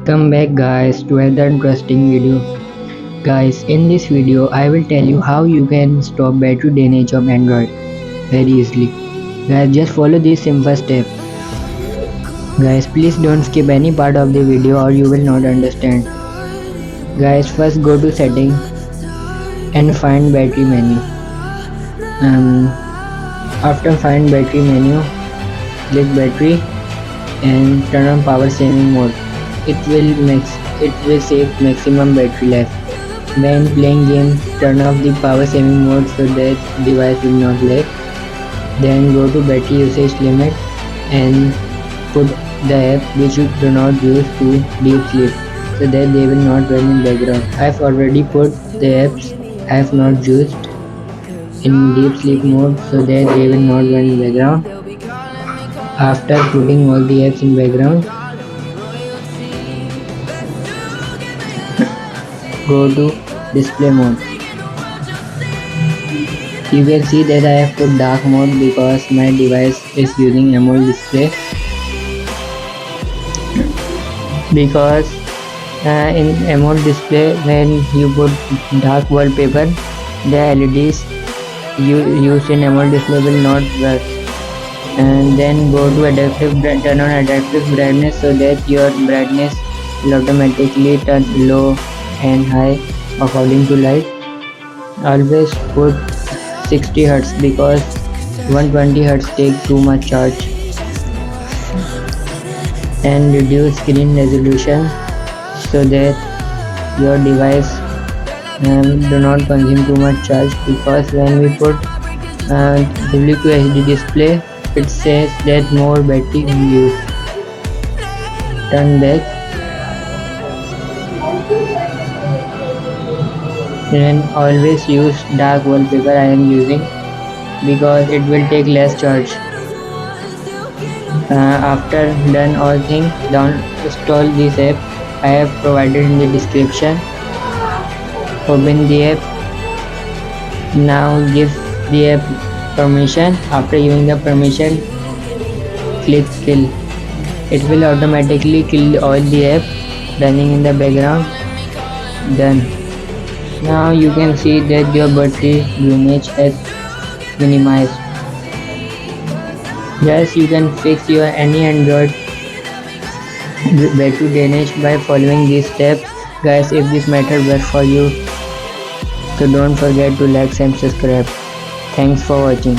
Welcome back guys to another interesting video. Guys, in this video I will tell you how you can stop battery drainage of Android very easily. Guys, just follow this simple step. Guys, please don't skip any part of the video or you will not understand. Guys, first go to setting and find battery menu. After find battery menu, click battery and turn on power saving mode. It will save maximum battery life. When playing game, turn off the power saving mode so that device will not lag. Then go to battery usage limit and put the app which you do not use to deep sleep so that they will not run in background. I have already put the apps I have not used in deep sleep mode so that they will not run in background. After putting all the apps in background, go to display mode. You can see that I have put dark mode because my device is using AMOLED display. Because in AMOLED display, when you put dark wallpaper, the LEDs used in AMOLED display will not work. And then go to turn on adaptive brightness so that your brightness will automatically turn low and high according to light. Always put 60 Hz because 120 Hz take too much charge. And reduce screen resolution so that your device do not consume too much charge, because when we put WQHD display, it says that more battery used. Turn back and always use dark wallpaper. I am using because it will take less charge. After done all things, install this app I have provided in the description. Open the app. Now give the app permission. After giving the permission, click kill. It will automatically kill all the app running in the background. Done. Now you can see that your battery drainage has minimized. Yes, you can fix your any Android battery drainage by following these steps. Guys, if this method works for you, so don't forget to like and subscribe. Thanks for watching.